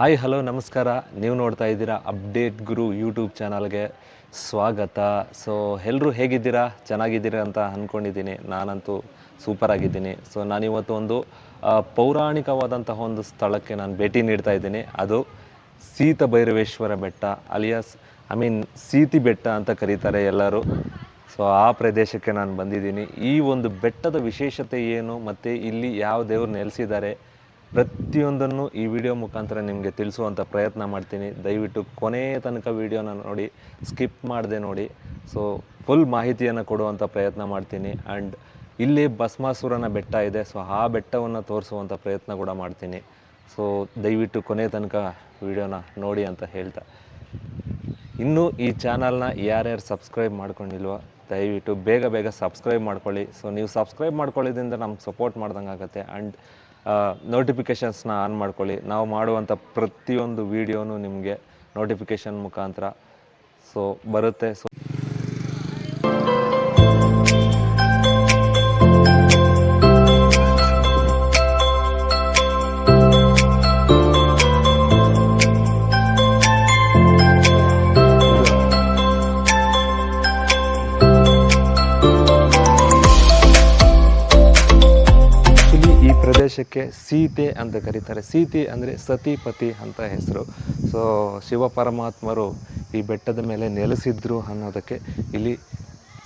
Hi hello ನಮಸ್ಕಾರ. ನೀವು ನೋಡ್ತಾ ಇದ್ದೀರಾ ಅಪ್ಡೇಟ್ ಗುರು ಯೂಟ್ಯೂಬ್ ಚಾನಲ್ಗೆ ಸ್ವಾಗತ. ಸೊ ಎಲ್ಲರೂ ಹೇಗಿದ್ದೀರಾ? ಚೆನ್ನಾಗಿದ್ದೀರಾ ಅಂತ ಅಂದ್ಕೊಂಡಿದ್ದೀನಿ. ನಾನಂತೂ ಸೂಪರ್ ಆಗಿದ್ದೀನಿ. ಸೊ ನಾನಿವತ್ತು ಒಂದು ಪೌರಾಣಿಕವಾದಂತಹ ಒಂದು ಸ್ಥಳಕ್ಕೆ ನಾನು ಭೇಟಿ ನೀಡ್ತಾ ಇದ್ದೀನಿ. ಅದು ಸೀತ ಭೈರವೇಶ್ವರ ಬೆಟ್ಟ, ಅಲಿಯಾಸ್ ಸೀತಿ ಬೆಟ್ಟ ಅಂತ ಕರೀತಾರೆ ಎಲ್ಲರೂ. ಸೊ ಆ ಪ್ರದೇಶಕ್ಕೆ ನಾನು ಬಂದಿದ್ದೀನಿ. ಈ ಒಂದು ಬೆಟ್ಟದ ವಿಶೇಷತೆ ಏನು ಮತ್ತು ಇಲ್ಲಿ ಯಾವ ದೇವರು ನೆಲೆಸಿದ್ದಾರೆ ಪ್ರತಿಯೊಂದನ್ನು ಈ ವಿಡಿಯೋ ಮುಖಾಂತರ ನಿಮಗೆ ತಿಳಿಸುವಂಥ ಪ್ರಯತ್ನ ಮಾಡ್ತೀನಿ. ದಯವಿಟ್ಟು ಕೊನೆಯ ತನಕ ವಿಡಿಯೋನ ನೋಡಿ, ಸ್ಕಿಪ್ ಮಾಡದೆ ನೋಡಿ. ಸೊ ಫುಲ್ ಮಾಹಿತಿಯನ್ನು ಕೊಡುವಂಥ ಪ್ರಯತ್ನ ಮಾಡ್ತೀನಿ. ಆ್ಯಂಡ್ ಇಲ್ಲಿ ಭಸ್ಮಾಸುರನ ಬೆಟ್ಟ ಇದೆ. ಸೊ ಆ ಬೆಟ್ಟವನ್ನು ತೋರಿಸುವಂಥ ಪ್ರಯತ್ನ ಕೂಡ ಮಾಡ್ತೀನಿ. ಸೊ ದಯವಿಟ್ಟು ಕೊನೆಯ ತನಕ ವಿಡಿಯೋನ ನೋಡಿ ಅಂತ ಹೇಳ್ತಾ, ಇನ್ನೂ ಈ ಚಾನಲ್ನ ಯಾರ್ಯಾರು ಸಬ್ಸ್ಕ್ರೈಬ್ ಮಾಡ್ಕೊಂಡಿಲ್ವೋ ದಯವಿಟ್ಟು ಬೇಗ ಸಬ್ಸ್ಕ್ರೈಬ್ ಮಾಡ್ಕೊಳ್ಳಿ. ಸೊ ನೀವು ಸಬ್ಸ್ಕ್ರೈಬ್ ಮಾಡ್ಕೊಳ್ಳೋದ್ರಿಂದ ನಮ್ಗೆ ಸಪೋರ್ಟ್ ಮಾಡ್ದಂಗೆ ಆಗುತ್ತೆ. ಆ್ಯಂಡ್ ನೋಟಿಫಿಕೇಷನ್ಸ್ನ ಆನ್ ಮಾಡ್ಕೊಳ್ಳಿ. ನಾವು ಮಾಡುವಂಥ ಪ್ರತಿಯೊಂದು ವೀಡಿಯೋನು ನಿಮಗೆ ನೋಟಿಫಿಕೇಷನ್ ಮುಖಾಂತರ ಸೊ ಬರುತ್ತೆ. ಸೊ ಪ್ರದೇಶಕ್ಕೆ ಸೀತೆ ಅಂತ ಕರೀತಾರೆ. ಸೀತೆ ಅಂದರೆ ಸತಿಪತಿ ಅಂತ ಹೆಸರು. ಸೊ ಶಿವ ಪರಮಾತ್ಮರು ಈ ಬೆಟ್ಟದ ಮೇಲೆ ನೆಲೆಸಿದ್ರು ಅನ್ನೋದಕ್ಕೆ ಇಲ್ಲಿ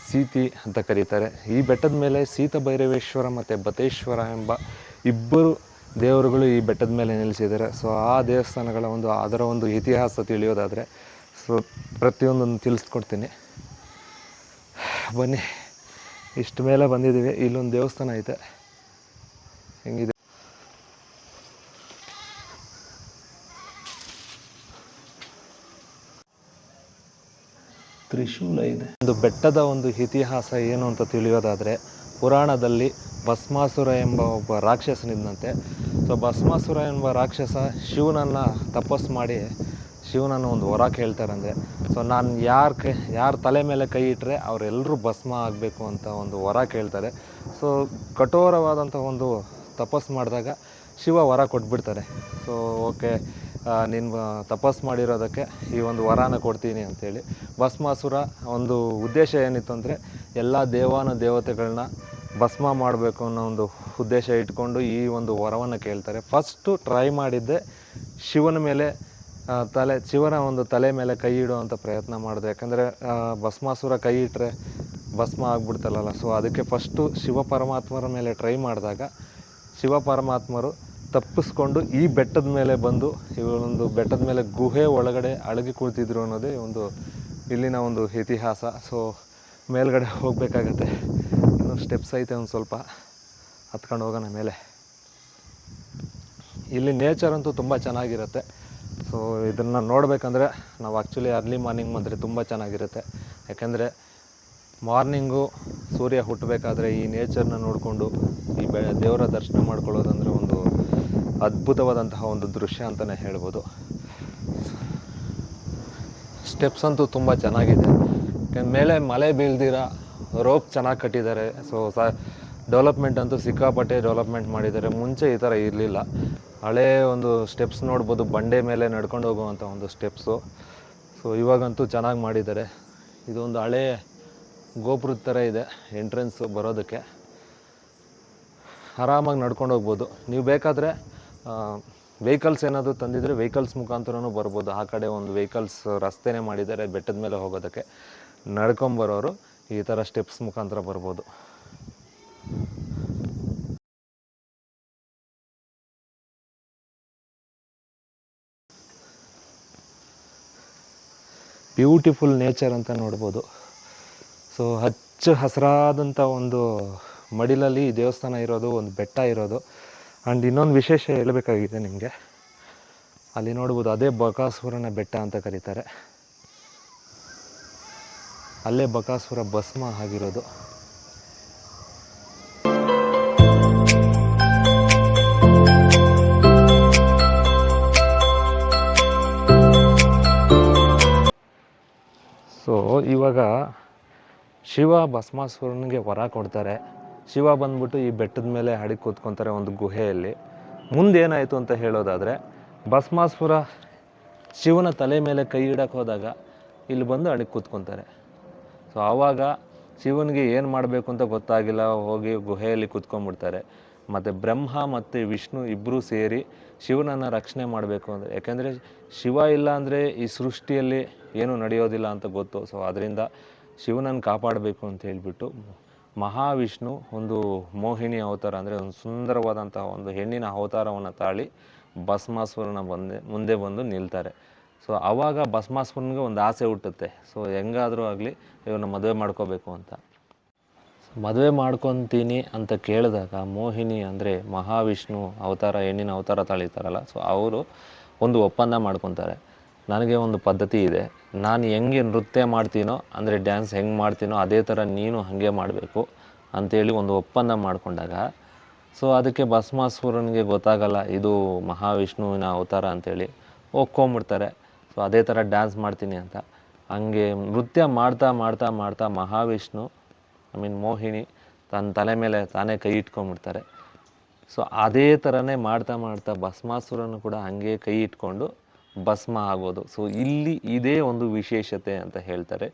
ಸೀತಿ ಅಂತ ಕರೀತಾರೆ. ಈ ಬೆಟ್ಟದ ಮೇಲೆ ಸೀತ ಭೈರವೇಶ್ವರ ಮತ್ತು ಬತೇಶ್ವರ ಎಂಬ ಇಬ್ಬರು ದೇವರುಗಳು ಈ ಬೆಟ್ಟದ ಮೇಲೆ ನೆಲೆಸಿದ್ದಾರೆ. ಸೊ ಆ ದೇವಸ್ಥಾನಗಳ ಅದರ ಒಂದು ಇತಿಹಾಸ ತಿಳಿಯೋದಾದರೆ ಸೊ ಪ್ರತಿಯೊಂದನ್ನು ತಿಳಿಸ್ಕೊಡ್ತೀನಿ. ಬನ್ನಿ, ಇಷ್ಟು ಮೇಲೆ ಬಂದಿದ್ದೀವಿ. ಇಲ್ಲೊಂದು ದೇವಸ್ಥಾನ ಐತೆ, ಹೆಂಗಿದೆ ತ್ರಿಶೂಲ ಇದೆ. ಒಂದು ಬೆಟ್ಟದ ಒಂದು ಇತಿಹಾಸ ಏನು ಅಂತ ತಿಳಿಯೋದಾದರೆ, ಪುರಾಣದಲ್ಲಿ ಭಸ್ಮಾಸುರ ಎಂಬ ಒಬ್ಬ ರಾಕ್ಷಸನಿದ್ದಂತೆ. ಸೊ ಭಸ್ಮಾಸುರ ಎಂಬ ರಾಕ್ಷಸ ಶಿವನನ್ನು ತಪಸ್ಸು ಮಾಡಿ ಶಿವನನ್ನು ಒಂದು ವರ ಕೇಳ್ತಾರಂದರೆ, ಸೊ ನಾನು ಯಾರ ತಲೆ ಮೇಲೆ ಕೈ ಇಟ್ಟರೆ ಅವರೆಲ್ಲರೂ ಭಸ್ಮ ಆಗಬೇಕು ಅಂತ ಒಂದು ವರ ಕೇಳ್ತಾರೆ. ಸೊ ಕಠೋರವಾದಂಥ ಒಂದು ತಪಸ್ಸು ಮಾಡಿದಾಗ ಶಿವ ವರ ಕೊಟ್ಬಿಡ್ತಾರೆ. ಸೊ ಓಕೆ, ನೀನು ತಪಸ್ಸು ಮಾಡಿರೋದಕ್ಕೆ ಈ ಒಂದು ವರಾನ ಕೊಡ್ತೀನಿ ಅಂಥೇಳಿ. ಭಸ್ಮಾಸುರ ಒಂದು ಉದ್ದೇಶ ಏನಿತ್ತು ಅಂದರೆ, ಎಲ್ಲ ದೇವತೆಗಳನ್ನ ಭಸ್ಮ ಮಾಡಬೇಕು ಅನ್ನೋ ಒಂದು ಉದ್ದೇಶ ಇಟ್ಕೊಂಡು ಈ ಒಂದು ವರವನ್ನು ಕೇಳ್ತಾರೆ. ಫಸ್ಟು ಟ್ರೈ ಮಾಡಿದ್ದೆ ಶಿವನ ಮೇಲೆ ಶಿವನ ಒಂದು ತಲೆ ಮೇಲೆ ಕೈ ಇಡುವಂಥ ಪ್ರಯತ್ನ ಮಾಡಿದೆ. ಯಾಕಂದರೆ ಭಸ್ಮಾಸುರ ಕೈ ಇಟ್ಟರೆ ಭಸ್ಮ ಆಗ್ಬಿಡ್ತಲ್ಲ. ಸೊ ಅದಕ್ಕೆ ಫಸ್ಟು ಶಿವ ಪರಮಾತ್ಮರ ಮೇಲೆ ಟ್ರೈ ಮಾಡಿದಾಗ ಶಿವ ಪರಮಾತ್ಮರು ತಪ್ಪಿಸ್ಕೊಂಡು ಈ ಬೆಟ್ಟದ ಮೇಲೆ ಬಂದು ಇವರೊಂದು ಬೆಟ್ಟದ ಮೇಲೆ ಗುಹೆ ಒಳಗಡೆ ಅಡಗಿ ಕುಳಿತಿದ್ರು ಅನ್ನೋದೇ ಇಲ್ಲಿನ ಒಂದು ಇತಿಹಾಸ. ಸೊ ಮೇಲ್ಗಡೆ ಹೋಗಬೇಕಾಗತ್ತೆ, ಇನ್ನೂ ಸ್ಟೆಪ್ಸ್ ಐತೆ, ಒಂದು ಸ್ವಲ್ಪ ಹತ್ಕೊಂಡು ಹೋಗೋಣ ಮೇಲೆ. ಇಲ್ಲಿ ನೇಚರ್ ಅಂತೂ ತುಂಬ ಚೆನ್ನಾಗಿರುತ್ತೆ. ಸೊ ಇದನ್ನು ನೋಡಬೇಕಂದ್ರೆ ನಾವು ಆ್ಯಕ್ಚುಲಿ ಅರ್ಲಿ ಮಾರ್ನಿಂಗ್ ಬಂದರೆ ತುಂಬ ಚೆನ್ನಾಗಿರುತ್ತೆ. ಯಾಕೆಂದರೆ ಮಾರ್ನಿಂಗು ಸೂರ್ಯ ಹುಟ್ಟಬೇಕಾದ್ರೆ ಈ ನೇಚರ್ನ ನೋಡಿಕೊಂಡು ಈ ದೇವರ ದರ್ಶನ ಮಾಡ್ಕೊಳ್ಳೋದಂದರೆ ಒಂದು ಅದ್ಭುತವಾದಂತಹ ಒಂದು ದೃಶ್ಯ ಅಂತಲೇ ಹೇಳ್ಬೋದು. ಸ್ಟೆಪ್ಸ್ ಅಂತೂ ತುಂಬ ಚೆನ್ನಾಗಿದೆ. ಮೇಲೆ ಮಳೆ ಬೀಳ್ದಿರ ರೋಪ್ ಚೆನ್ನಾಗಿ ಕಟ್ಟಿದ್ದಾರೆ. ಸೊ ಡೆವಲಪ್ಮೆಂಟ್ ಅಂತೂ ಸಿಕ್ಕಾಪಟ್ಟೆ ಡೆವಲಪ್ಮೆಂಟ್ ಮಾಡಿದ್ದಾರೆ. ಮುಂಚೆ ಈ ಥರ ಇರಲಿಲ್ಲ. ಹಳೇ ಒಂದು ಸ್ಟೆಪ್ಸ್ ನೋಡ್ಬೋದು, ಬಂಡೆ ಮೇಲೆ ನಡ್ಕೊಂಡು ಹೋಗುವಂಥ ಒಂದು ಸ್ಟೆಪ್ಸು. ಸೊ ಇವಾಗಂತೂ ಚೆನ್ನಾಗಿ ಮಾಡಿದ್ದಾರೆ. ಇದೊಂದು ಹಳೇ ಗೋಪುರದ ಥರ ಇದೆ ಎಂಟ್ರೆನ್ಸು ಬರೋದಕ್ಕೆ. ಆರಾಮಾಗಿ ನಡ್ಕೊಂಡು ಹೋಗ್ಬೋದು. ನೀವು ಬೇಕಾದರೆ ವೆಹಿಕಲ್ಸ್ ಏನಾದರೂ ತಂದಿದ್ರೆ ವೆಹಿಕಲ್ಸ್ ಮುಖಾಂತರನೂ ಬರ್ಬೋದು. ಆ ಕಡೆ ಒಂದು ವೆಹಿಕಲ್ಸ್ ರಸ್ತೆನೇ ಮಾಡಿದ್ದಾರೆ ಬೆಟ್ಟದ ಮೇಲೆ ಹೋಗೋದಕ್ಕೆ. ನಡ್ಕೊಂಬರೋರು ಈ ಥರ ಸ್ಟೆಪ್ಸ್ ಮುಖಾಂತರ ಬರ್ಬೋದು. ಬ್ಯೂಟಿಫುಲ್ ನೇಚರ್ ಅಂತ ನೋಡ್ಬೋದು. ಸೊ ಹಚ್ಚ ಹಸಿರಾದಂಥ ಒಂದು ಮಡಿಲಲ್ಲಿ ಈ ದೇವಸ್ಥಾನ ಇರೋದು, ಒಂದು ಬೆಟ್ಟ ಇರೋದು. ಆ್ಯಂಡ್ ಇನ್ನೊಂದು ವಿಶೇಷ ಹೇಳಬೇಕಾಗಿದೆ ನಿಮಗೆ. ಅಲ್ಲಿ ನೋಡ್ಬೋದು, ಅದೇ ಬಕಾಸುರನ ಬೆಟ್ಟ ಅಂತ ಕರೀತಾರೆ. ಅಲ್ಲೇ ಬಕಾಸುರ ಭಸ್ಮ ಆಗಿರೋದು. ಸೊ ಇವಾಗ ಶಿವ ಭಸ್ಮಾಸುರನಿಗೆ ವರ ಕೊಡ್ತಾರೆ. ಶಿವ ಬಂದ್ಬಿಟ್ಟು ಈ ಬೆಟ್ಟದ ಮೇಲೆ ಅಡಿಗೆ ಕೂತ್ಕೊತಾರೆ ಒಂದು ಗುಹೆಯಲ್ಲಿ. ಮುಂದೇನಾಯಿತು ಅಂತ ಹೇಳೋದಾದರೆ, ಭಸ್ಮಾಸುರ ಶಿವನ ತಲೆ ಮೇಲೆ ಕೈ ಇಡಕ್ಕೆ ಹೋದಾಗ ಇಲ್ಲಿ ಬಂದು ಅಡಿಗೆ ಕೂತ್ಕೊತಾರೆ. ಸೊ ಆವಾಗ ಶಿವನಿಗೆ ಏನು ಮಾಡಬೇಕು ಅಂತ ಗೊತ್ತಾಗಿಲ್ಲ, ಹೋಗಿ ಗುಹೆಯಲ್ಲಿ ಕೂತ್ಕೊಂಡ್ಬಿಡ್ತಾರೆ. ಮತ್ತು ಬ್ರಹ್ಮ ಮತ್ತು ವಿಷ್ಣು ಇಬ್ಬರೂ ಸೇರಿ ಶಿವನನ್ನು ರಕ್ಷಣೆ ಮಾಡಬೇಕು ಅಂದರೆ, ಯಾಕೆಂದರೆ ಶಿವ ಇಲ್ಲ ಅಂದರೆ ಈ ಸೃಷ್ಟಿಯಲ್ಲಿ ಏನೂ ನಡೆಯೋದಿಲ್ಲ ಅಂತ ಗೊತ್ತು. ಸೊ ಅದರಿಂದ ಶಿವನನ್ನು ಕಾಪಾಡಬೇಕು ಅಂತ ಹೇಳಿಬಿಟ್ಟು ಮಹಾವಿಷ್ಣು ಒಂದು ಮೋಹಿನಿ ಅವತಾರ, ಅಂದರೆ ಒಂದು ಸುಂದರವಾದಂಥ ಒಂದು ಹೆಣ್ಣಿನ ಅವತಾರವನ್ನು ತಾಳಿ ಭಸ್ಮಾಸುರನ ಮುಂದೆ ಬಂದು ನಿಲ್ತಾರೆ. ಸೊ ಆವಾಗ ಭಸ್ಮಾಸುರನಿಗೆ ಒಂದು ಆಸೆ ಹುಟ್ಟುತ್ತೆ, ಸೊ ಹೆಂಗಾದರೂ ಆಗಲಿ ಇವನ್ನ ಮದುವೆ ಮಾಡ್ಕೋಬೇಕು ಅಂತ. ಮದುವೆ ಮಾಡ್ಕೊತೀನಿ ಅಂತ ಕೇಳಿದಾಗ ಮೋಹಿನಿ ಅಂದರೆ ಮಹಾವಿಷ್ಣು ಅವತಾರ, ಹೆಣ್ಣಿನ ಅವತಾರ ತಾಳಿರ್ತಾರಲ್ಲ, ಸೊ ಅವರು ಒಂದು ಒಪ್ಪಂದ ಮಾಡ್ಕೊತಾರೆ. ನನಗೆ ಒಂದು ಪದ್ಧತಿ ಇದೆ, ನಾನು ಹೆಂಗೆ ನೃತ್ಯ ಮಾಡ್ತೀನೋ ಅಂದರೆ ಡ್ಯಾನ್ಸ್ ಹೆಂಗೆ ಮಾಡ್ತೀನೋ ಅದೇ ಥರ ನೀನು ಹಾಗೆ ಮಾಡಬೇಕು ಅಂಥೇಳಿ ಒಂದು ಒಪ್ಪಂದ ಮಾಡಿಕೊಂಡಾಗ, ಸೊ ಅದಕ್ಕೆ ಭಸ್ಮಾಸುರನಿಗೆ ಗೊತ್ತಾಗಲ್ಲ ಇದು ಮಹಾವಿಷ್ಣುವಿನ ಅವತಾರ ಅಂಥೇಳಿ ಒಪ್ಕೊಂಬಿಡ್ತಾರೆ. ಸೊ ಅದೇ ಥರ ಡ್ಯಾನ್ಸ್ ಮಾಡ್ತೀನಿ ಅಂತ. ಹಂಗೆ ನೃತ್ಯ ಮಾಡ್ತಾ ಮಾಡ್ತಾ ಮಾಡ್ತಾ ಮಹಾವಿಷ್ಣು ಮೋಹಿನಿ ತನ್ನ ತಲೆ ಮೇಲೆ ತಾನೇ ಕೈ ಇಟ್ಕೊಂಡ್ಬಿಡ್ತಾರೆ. ಸೊ ಅದೇ ಥರನೇ ಮಾಡ್ತಾ ಮಾಡ್ತಾ ಭಸ್ಮಾಸುರನು ಕೂಡ ಹಾಗೆ ಕೈ ಇಟ್ಕೊಂಡು ಭಸ್ಮ ಆಗೋದು. ಸೊ ಇಲ್ಲಿ ಇದೇ ಒಂದು ವಿಶೇಷತೆ ಅಂತ ಹೇಳ್ತಾರೆ.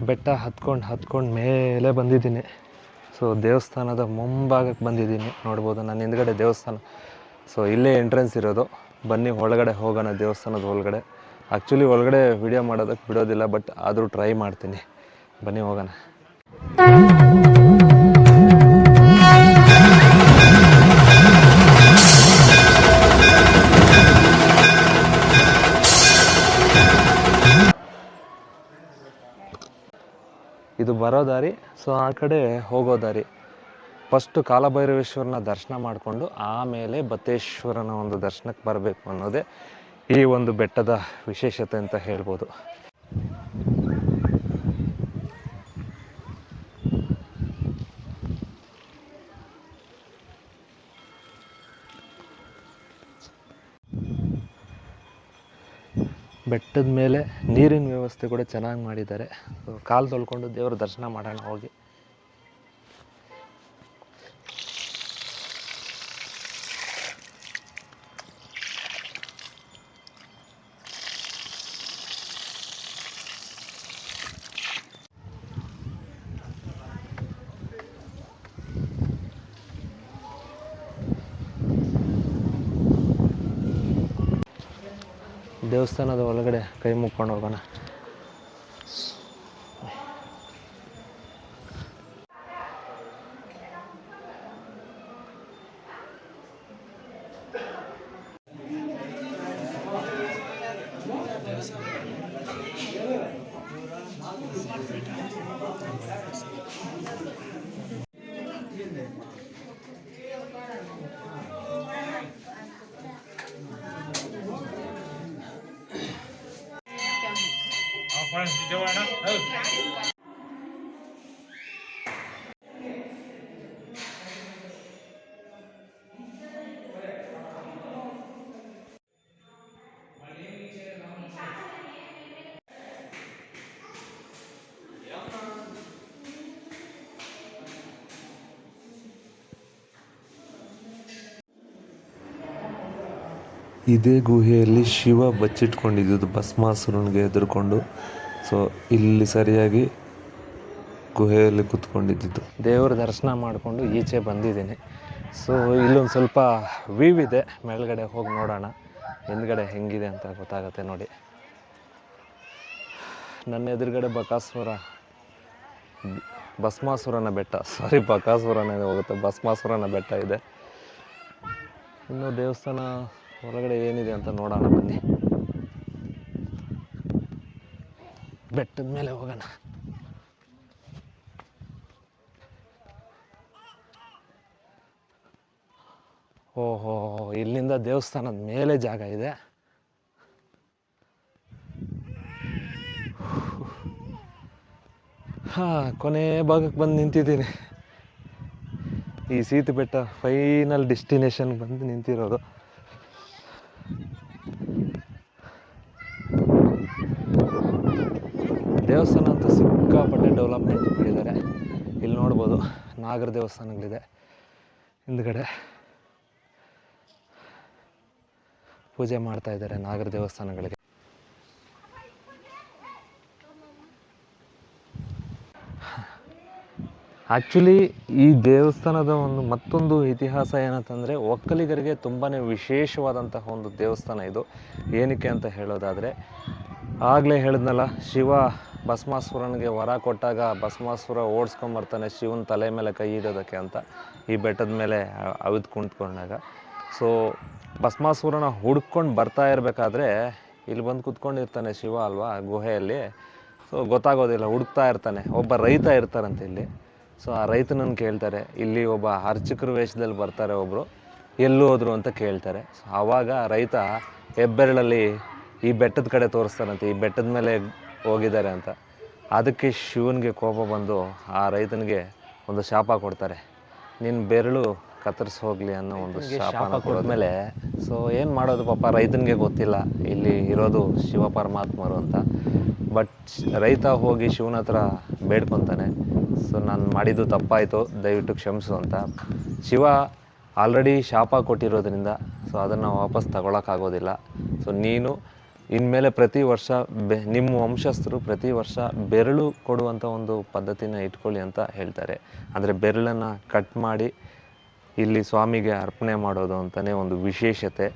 ಬೆಟ್ಟ ಹತ್ಕೊಂಡು ಮೇಲೆ ಬಂದಿದ್ದೀನಿ. ಸೊ ದೇವಸ್ಥಾನದ ಮುಂಭಾಗಕ್ಕೆ ಬಂದಿದ್ದೀನಿ, ನೋಡ್ಬೋದು ನನ್ನ ಹಿಂದ್ಗಡೆ ದೇವಸ್ಥಾನ. ಸೊ ಇಲ್ಲೇ ಎಂಟ್ರೆನ್ಸ್ ಇರೋದು. ಬನ್ನಿ ಒಳಗಡೆ ಹೋಗೋಣ, ದೇವಸ್ಥಾನದ ಒಳಗಡೆ. ಆ್ಯಕ್ಚುಲಿ ಒಳಗಡೆ ವಿಡಿಯೋ ಮಾಡೋದಕ್ಕೆ ಬಿಡೋದಿಲ್ಲ, ಬಟ್ ಆದರೂ ಟ್ರೈ ಮಾಡ್ತೀನಿ. ಬನ್ನಿ ಹೋಗೋಣ. ಇದು ಬರೋ ದಾರಿ, ಸೊ ಆ ಕಡೆ ಹೋಗೋ ದಾರಿ. ಫಸ್ಟು ಕಾಲಭೈರವೇಶ್ವರನ ದರ್ಶನ ಮಾಡಿಕೊಂಡು ಆಮೇಲೆ ಬತ್ತೇಶ್ವರನ ಒಂದು ದರ್ಶನಕ್ಕೆ ಬರಬೇಕು ಅನ್ನೋದೇ ಈ ಒಂದು ಬೆಟ್ಟದ ವಿಶೇಷತೆ ಅಂತ ಹೇಳ್ಬೋದು. ಬೆಟ್ಟದ ಮೇಲೆ ನೀರಿನ ವ್ಯವಸ್ಥೆ ಕೂಡ ಚೆನ್ನಾಗಿ ಮಾಡಿದ್ದಾರೆ. ಕಾಲು ತೊಳ್ಕೊಂಡು ದೇವರ ದರ್ಶನ ಮಾಡೋಣ ಹೋಗಿ. ದೇವಸ್ಥಾನದ ಒಳಗಡೆ ಕೈ ಮುಕ್ಕೊಂಡು ಹೋಗೋಣ. ಇದೇ ಗುಹೆಯಲ್ಲಿ ಶಿವ ಬಚ್ಚಿಟ್ಕೊಂಡಿದ್ದು ಭಸ್ಮಾಸುರನಿಗೆ ಎದುರ್ಕೊಂಡು. ಸೊ ಇಲ್ಲಿ ಸರಿಯಾಗಿ ಗುಹೆಯಲ್ಲಿ ಕೂತ್ಕೊಂಡಿದ್ದು. ದೇವರ ದರ್ಶನ ಮಾಡಿಕೊಂಡು ಈಚೆ ಬಂದಿದ್ದೀನಿ. ಸೊ ಇಲ್ಲೊಂದು ಸ್ವಲ್ಪ ವ್ಯೂ ಇದೆ, ಮೇಲ್ಗಡೆ ಹೋಗಿ ನೋಡೋಣ ಹಿಂದ್ಗಡೆ ಹೆಂಗಿದೆ ಅಂತ ಗೊತ್ತಾಗುತ್ತೆ ನೋಡಿ. ನನ್ನ ಎದುರುಗಡೆ ಭಸ್ಮಾಸುರನ ಬೆಟ್ಟ, ಬಕಾಸುರನೇ ಹೋಗುತ್ತೆ, ಭಸ್ಮಾಸುರನ ಬೆಟ್ಟ ಇದೆ. ಇನ್ನು ದೇವಸ್ಥಾನ ಹೊರಗಡೆ ಏನಿದೆ ಅಂತ ನೋಡೋಣ ಬನ್ನಿ. ಬೆಟ್ಟದ ಮೇಲೆ ಹೋಗೋಣ. ಓಹೋ, ಇಲ್ಲಿಂದ ದೇವಸ್ಥಾನದ ಮೇಲೆ ಜಾಗ ಇದೆ. ಕೊನೆ ಭಾಗಕ್ಕೆ ಬಂದು ನಿಂತಿದ್ದೀನಿ. ಈ ಸೀತು ಬೆಟ್ಟ ಫೈನಲ್ ಡೆಸ್ಟಿನೇಷನ್ ಬಂದು ನಿಂತಿರೋದು. ದೇವಸ್ಥಾನ ಅಂತೂ ಸಿಕ್ಕಾಪಟ್ಟೆ ಡೆವಲಪ್ಮೆಂಟ್ ಮಾಡಿದ್ದಾರೆ. ಇಲ್ಲಿ ನೋಡ್ಬೋದು ನಾಗರ ದೇವಸ್ಥಾನಗಳಿದೆ, ಹಿಂದ್ಗಡೆ ಪೂಜೆ ಮಾಡ್ತಾ ಇದ್ದಾರೆ ನಾಗರ ದೇವಸ್ಥಾನಗಳಿಗೆ. ಆ್ಯಕ್ಚುಲಿ ಈ ದೇವಸ್ಥಾನದ ಮತ್ತೊಂದು ಇತಿಹಾಸ ಏನಂತಂದರೆ, ಒಕ್ಕಲಿಗರಿಗೆ ತುಂಬಾ ವಿಶೇಷವಾದಂತಹ ಒಂದು ದೇವಸ್ಥಾನ ಇದು. ಏನಕ್ಕೆ ಅಂತ ಹೇಳೋದಾದರೆ, ಆಗಲೇ ಹೇಳಿದ್ನಲ್ಲ, ಶಿವ ಭಸ್ಮಾಸುರನಿಗೆ ವರ ಕೊಟ್ಟಾಗ ಭಸ್ಮಾಸುರ ಓಡಿಸ್ಕೊಂಬರ್ತಾನೆ ಶಿವನ ತಲೆ ಮೇಲೆ ಕೈ ಇಡೋದಕ್ಕೆ ಅಂತ ಈ ಬೆಟ್ಟದ ಮೇಲೆ ಅವಿದು ಕುಂತ್ಕೊಂಡಾಗ. ಸೊ ಭಸ್ಮಾಸುರನ ಹುಡ್ಕೊಂಡು ಬರ್ತಾ ಇರಬೇಕಾದ್ರೆ ಇಲ್ಲಿ ಬಂದು ಕುತ್ಕೊಂಡಿರ್ತಾನೆ ಶಿವ ಅಲ್ವಾ ಗುಹೆಯಲ್ಲಿ. ಸೊ ಗೊತ್ತಾಗೋದಿಲ್ಲ, ಹುಡುಕ್ತಾ ಇರ್ತಾನೆ. ಒಬ್ಬ ರೈತ ಇರ್ತಾರಂತೆ ಇಲ್ಲಿ. ಸೊ ಆ ರೈತನನ್ನು ಕೇಳ್ತಾರೆ, ಇಲ್ಲಿ ಒಬ್ಬ ಅರ್ಚಕರ ವೇಷದಲ್ಲಿ ಬರ್ತಾರೆ ಒಬ್ಬರು, ಎಲ್ಲೂ ಹೋದ್ರು ಅಂತ ಕೇಳ್ತಾರೆ. ಸೊ ಆವಾಗ ರೈತ ಹೆಬ್ಬೆರಳಲ್ಲಿ ಈ ಬೆಟ್ಟದ ಕಡೆ ತೋರಿಸ್ತಾರಂತೆ, ಈ ಬೆಟ್ಟದ ಮೇಲೆ ಹೋಗಿದ್ದಾರೆ ಅಂತ. ಅದಕ್ಕೆ ಶಿವನಿಗೆ ಕೋಪ ಬಂದು ಆ ರೈತನಿಗೆ ಒಂದು ಶಾಪ ಕೊಡ್ತಾರೆ, ನಿನ್ನ ಬೆರಳು ಕತ್ತರಿಸಿ ಹೋಗಲಿ ಅನ್ನೋ ಒಂದು ಶಾಪ ಕೊಡೋದ್ಮೇಲೆ ಸೊ ಏನು ಮಾಡೋದು ಪಾಪ ರೈತನಿಗೆ ಗೊತ್ತಿಲ್ಲ ಇಲ್ಲಿ ಇರೋದು ಶಿವ ಪರಮಾತ್ಮರು ಅಂತ. ಬಟ್ ರೈತ ಹೋಗಿ ಶಿವನ ಹತ್ರ ಬೇಡ್ಕೊತಾನೆ, ಸೊ ನಾನು ಮಾಡಿದ್ದು ತಪ್ಪಾಯಿತು, ದಯವಿಟ್ಟು ಕ್ಷಮಿಸು ಅಂತ. ಶಿವ ಆಲ್ರೆಡಿ ಶಾಪ ಕೊಟ್ಟಿರೋದ್ರಿಂದ ಸೊ ಅದನ್ನು ವಾಪಸ್ ತಗೊಳಕ್ಕಾಗೋದಿಲ್ಲ. ಸೊ ನೀನು ಇನ್ಮೇಲೆ ಪ್ರತಿ ವರ್ಷ ನಿಮ್ಮ ವಂಶಸ್ಥರು ಪ್ರತಿ ವರ್ಷ ಬೆರಳು ಕೊಡುವಂಥ ಒಂದು ಪದ್ಧತಿನ ಇಟ್ಕೊಳ್ಳಿ ಅಂತ ಹೇಳ್ತಾರೆ. ಅಂದರೆ ಬೆರಳನ್ನು ಕಟ್ ಮಾಡಿ ಇಲ್ಲಿ ಸ್ವಾಮಿಗೆ ಅರ್ಪಣೆ ಮಾಡೋದು ಅಂತಲೇ ಒಂದು ವಿಶೇಷತೆ.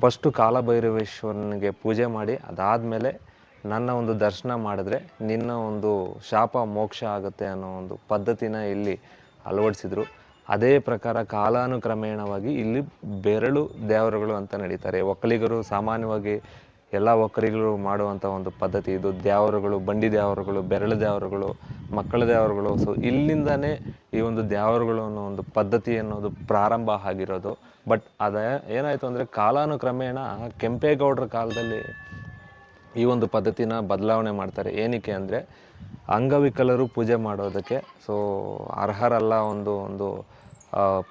ಫಸ್ಟು ಕಾಲಭೈರವೇಶ್ವರನಿಗೆ ಪೂಜೆ ಮಾಡಿ ಅದಾದಮೇಲೆ ನನ್ನ ಒಂದು ದರ್ಶನ ಮಾಡಿದ್ರೆ ನಿನ್ನ ಒಂದು ಶಾಪ ಮೋಕ್ಷ ಆಗುತ್ತೆ ಅನ್ನೋ ಒಂದು ಪದ್ಧತಿನ ಇಲ್ಲಿ ಅಳವಡಿಸಿದ್ರು. ಅದೇ ಪ್ರಕಾರ ಕಾಲಾನುಕ್ರಮೇಣವಾಗಿ ಇಲ್ಲಿ ಬೆರಳು ದೇವರುಗಳು ಅಂತ ನಡೀತಾರೆ. ಒಕ್ಕಲಿಗರು ಸಾಮಾನ್ಯವಾಗಿ ಎಲ್ಲ ಒಕ್ಕಲಿಗರು ಮಾಡುವಂಥ ಒಂದು ಪದ್ಧತಿ ಇದು. ದೇವರುಗಳು, ಬಂಡಿ ದೇವರುಗಳು, ಬೆರಳು ದೇವರುಗಳು, ಮಕ್ಕಳ ದೇವರುಗಳು. ಸೊ ಇಲ್ಲಿಂದನೇ ಈ ಒಂದು ದೇವರುಗಳು ಅನ್ನೋ ಒಂದು ಪದ್ಧತಿ ಅನ್ನೋದು ಪ್ರಾರಂಭ ಆಗಿರೋದು. ಬಟ್ ಏನಾಯಿತು ಅಂದರೆ ಕಾಲಾನುಕ್ರಮೇಣ ಕೆಂಪೇಗೌಡರ ಕಾಲದಲ್ಲಿ ಈ ಒಂದು ಪದ್ಧತಿನ ಬದಲಾವಣೆ ಮಾಡ್ತಾರೆ. ಏನಕ್ಕೆ ಅಂದರೆ ಅಂಗವಿಕಲರು ಪೂಜೆ ಮಾಡೋದಕ್ಕೆ ಸೊ ಅರ್ಹರಲ್ಲ ಒಂದು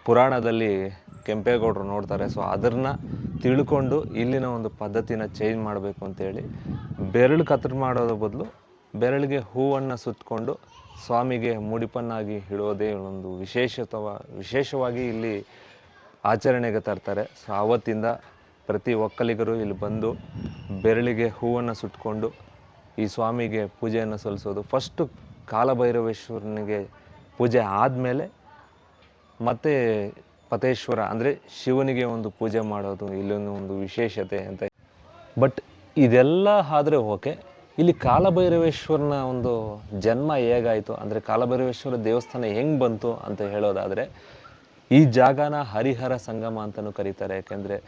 ಪುರಾಣದಲ್ಲಿ ಕೆಂಪೇಗೌಡರು ನೋಡ್ತಾರೆ. ಸೊ ಅದನ್ನು ತಿಳ್ಕೊಂಡು ಇಲ್ಲಿನ ಒಂದು ಪದ್ಧತಿನ ಚೇಂಜ್ ಮಾಡಬೇಕು ಅಂತೇಳಿ ಬೆರಳು ಕತ್ತರಿ ಮಾಡೋದ್ರ ಬದಲು ಬೆರಳಿಗೆ ಹೂವನ್ನು ಸುತ್ತಕೊಂಡು ಸ್ವಾಮಿಗೆ ಮುಡಿಪನ್ನಾಗಿ ಇಡೋದೇ ಒಂದು ವಿಶೇಷವಾಗಿ ಇಲ್ಲಿ ಆಚರಣೆಗೆ ತರ್ತಾರೆ. ಸೊ ಆವತ್ತಿಂದ ಪ್ರತಿ ಒಕ್ಕಲಿಗರು ಇಲ್ಲಿ ಬಂದು ಬೆರಳಿಗೆ ಹೂವನ್ನು ಸುತ್ತಕೊಂಡು ಈ ಸ್ವಾಮಿಗೆ ಪೂಜೆಯನ್ನು ಸಲ್ಲಿಸೋದು. ಫಸ್ಟು ಕಾಲಭೈರವೇಶ್ವರನಿಗೆ ಪೂಜೆ ಆದಮೇಲೆ ಮತ್ತೆ ಪತೇಶ್ವರ ಅಂದರೆ ಶಿವನಿಗೆ ಒಂದು ಪೂಜೆ ಮಾಡೋದು ಇಲ್ಲೊಂದು ಒಂದು ವಿಶೇಷತೆ ಅಂತ. ಬಟ್ ಇದೆಲ್ಲ ಆದರೆ ಓಕೆ, ಇಲ್ಲಿ ಕಾಲಭೈರವೇಶ್ವರನ ಒಂದು ಜನ್ಮ ಹೇಗಾಯಿತು ಅಂದರೆ ಕಾಲಭೈರವೇಶ್ವರ ದೇವಸ್ಥಾನ ಹೆಂಗೆ ಬಂತು ಅಂತ ಹೇಳೋದಾದರೆ, ಈ ಜಾಗನ ಹರಿಹರ ಸಂಗಮ ಅಂತಲೂ ಕರೀತಾರೆ. ಯಾಕೆಂದರೆ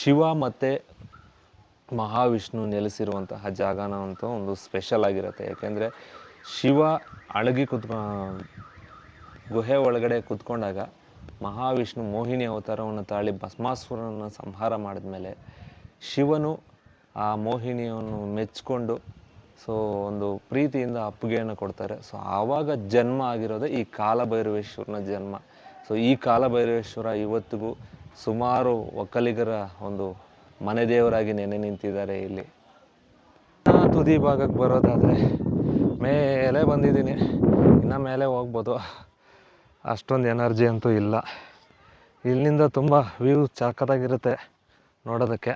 ಶಿವ ಮತ್ತು ಮಹಾವಿಷ್ಣು ನೆಲೆಸಿರುವಂತಹ ಜಾಗನ ಅಂತ ಒಂದು ಸ್ಪೆಷಲ್ ಆಗಿರುತ್ತೆ. ಯಾಕೆಂದರೆ ಶಿವ ಅಳಗಿ ಗುಹೆ ಒಳಗಡೆ ಕೂತ್ಕೊಂಡಾಗ ಮಹಾವಿಷ್ಣು ಮೋಹಿನಿ ಅವತಾರವನ್ನು ತಾಳಿ ಭಸ್ಮಾಸುರನ ಸಂಹಾರ ಮಾಡಿದ್ಮೇಲೆ ಶಿವನು ಆ ಮೋಹಿನಿಯನ್ನು ಮೆಚ್ಚಿಕೊಂಡು ಸೊ ಒಂದು ಪ್ರೀತಿಯಿಂದ ಅಪ್ಪುಗೆಯನ್ನು ಕೊಡ್ತಾರೆ. ಸೊ ಆವಾಗ ಜನ್ಮ ಆಗಿರೋದೇ ಈ ಕಾಲಭೈರವೇಶ್ವರನ ಜನ್ಮ. ಸೊ ಈ ಕಾಲಭೈರವೇಶ್ವರ ಇವತ್ತಿಗೂ ಸುಮಾರು ಒಕ್ಕಲಿಗರ ಒಂದು ಮನೆ ದೇವರಾಗಿ ನೆನೆ ನಿಂತಿದ್ದಾರೆ ಇಲ್ಲಿ. ತುದಿ ಭಾಗಕ್ಕೆ ಬರೋದಾದರೆ ಮೇಲೆ ಬಂದಿದ್ದೀನಿ, ಇನ್ನು ಮೇಲೆ ಹೋಗ್ಬೋದು. ಅಷ್ಟೊಂದು ಎನರ್ಜಿ ಅಂತೂ ಇಲ್ಲ. ಇಲ್ಲಿಂದ ತುಂಬ ವ್ಯೂ ಸಖತ್ತಾಗಿರುತ್ತೆ ನೋಡೋದಕ್ಕೆ.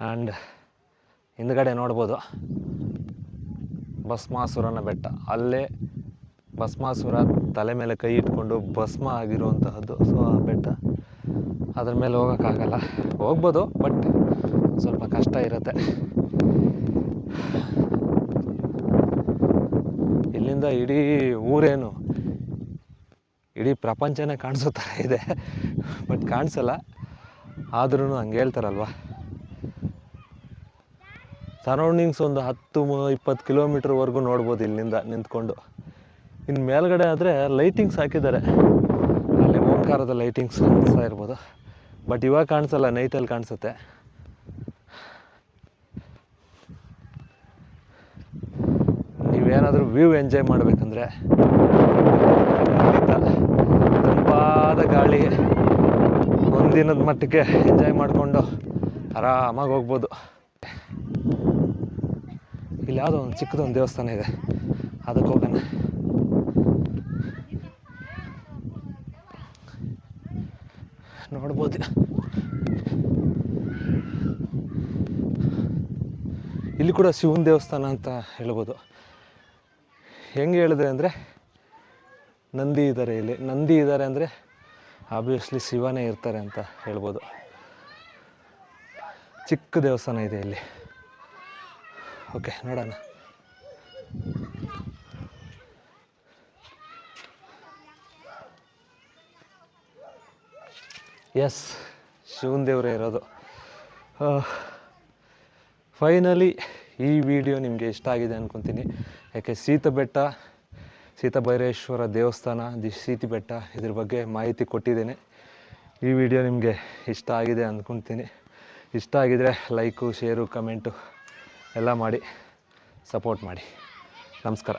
ಆ್ಯಂಡ್ ಹಿಂದ್ಗಡೆ ನೋಡ್ಬೋದು ಭಸ್ಮಾಸುರನ ಬೆಟ್ಟ. ಅಲ್ಲೇ ಭಸ್ಮಾಸುರ ತಲೆ ಮೇಲೆ ಕೈ ಇಟ್ಕೊಂಡು ಭಸ್ಮ ಆಗಿರುವಂತಹದ್ದು. ಸೊ ಆ ಬೆಟ್ಟ, ಅದ್ರ ಮೇಲೆ ಹೋಗೋಕ್ಕಾಗಲ್ಲ, ಹೋಗ್ಬೋದು ಬಟ್ ಸ್ವಲ್ಪ ಕಷ್ಟ ಇರುತ್ತೆ. ಇಲ್ಲಿಂದ ಇಡೀ ಊರೇನು ಇಡೀ ಪ್ರಪಂಚನೇ ಕಾಣಿಸೋ ಥರ ಇದೆ. ಬಟ್ ಕಾಣಿಸಲ್ಲ, ಆದ್ರೂ ಹಂಗೆ ಹೇಳ್ತಾರಲ್ವ, ಸರೌಂಡಿಂಗ್ಸ್ ಒಂದು 10-20 ಕಿಲೋಮೀಟ್ರ್ವರೆಗೂ ನೋಡ್ಬೋದು ಇಲ್ಲಿಂದ ನಿಂತ್ಕೊಂಡು. ಇನ್ನು ಮೇಲ್ಗಡೆ ಆದರೆ ಲೈಟಿಂಗ್ಸ್ ಹಾಕಿದ್ದಾರೆ, ಅಲ್ಲಿ ಓಂಕಾರದ ಲೈಟಿಂಗ್ಸ್ ಕಾಣಿಸ್ತಾ ಇರ್ಬೋದು. ಬಟ್ ಇವಾಗ ಕಾಣಿಸಲ್ಲ, ನೈಟಲ್ಲಿ ಕಾಣಿಸುತ್ತೆ. ನೀವೇನಾದರೂ ವ್ಯೂ ಎಂಜಾಯ್ ಮಾಡಬೇಕಂದ್ರೆ ತಂಪಾದ ಗಾಳಿ ಒಂದಿನದ ಮಟ್ಟಕ್ಕೆ ಎಂಜಾಯ್ ಮಾಡಿಕೊಂಡು ಆರಾಮಾಗಿ ಹೋಗ್ಬೋದು. ಇಲ್ಲಿ ಯಾವುದೋ ಒಂದು ಚಿಕ್ಕದೊಂದು ದೇವಸ್ಥಾನ ಇದೆ, ಅದಕ್ಕೆ ಹೋಗೋಣ. ನೋಡ್ಬೋದು ಇಲ್ಲಿ ಕೂಡ ಶಿವನ ದೇವಸ್ಥಾನ ಅಂತ ಹೇಳ್ಬೋದು. ಹೆಂಗೆ ಹೇಳಿದೆ ಅಂದರೆ ನಂದಿ ಇದ್ದಾರೆ, ಇಲ್ಲಿ ನಂದಿ ಇದ್ದಾರೆ ಅಂದರೆ ಆಬ್ವಿಯಸ್ಲಿ ಶಿವನೇ ಇರ್ತಾರೆ ಅಂತ ಹೇಳ್ಬೋದು. ಚಿಕ್ಕ ದೇವಸ್ಥಾನ ಇದೆ ಇಲ್ಲಿ. ಓಕೆ, ನೋಡೋಣ. ಎಸ್, ಶಿವನ ದೇವರೇ ಇರೋದು. ಫೈನಲಿ ಈ ವಿಡಿಯೋ ನಿಮಗೆ ಇಷ್ಟ ಆಗಿದೆ ಅಂದ್ಕೊತೀನಿ. ಯಾಕೆ ಸೀತಾಭೈರೇಶ್ವರ ದೇವಸ್ಥಾನ, ಸೀತಿ ಬೆಟ್ಟ, ಇದ್ರ ಬಗ್ಗೆ ಮಾಹಿತಿ ಕೊಟ್ಟಿದ್ದೇನೆ. ಈ ವಿಡಿಯೋ ನಿಮಗೆ ಇಷ್ಟ ಆಗಿದೆ ಅಂದ್ಕೊತೀನಿ. ಇಷ್ಟ ಆಗಿದರೆ ಲೈಕು, ಶೇರು, ಕಮೆಂಟು ಎಲ್ಲ ಮಾಡಿ ಸಪೋರ್ಟ್ ಮಾಡಿ. ನಮಸ್ಕಾರ.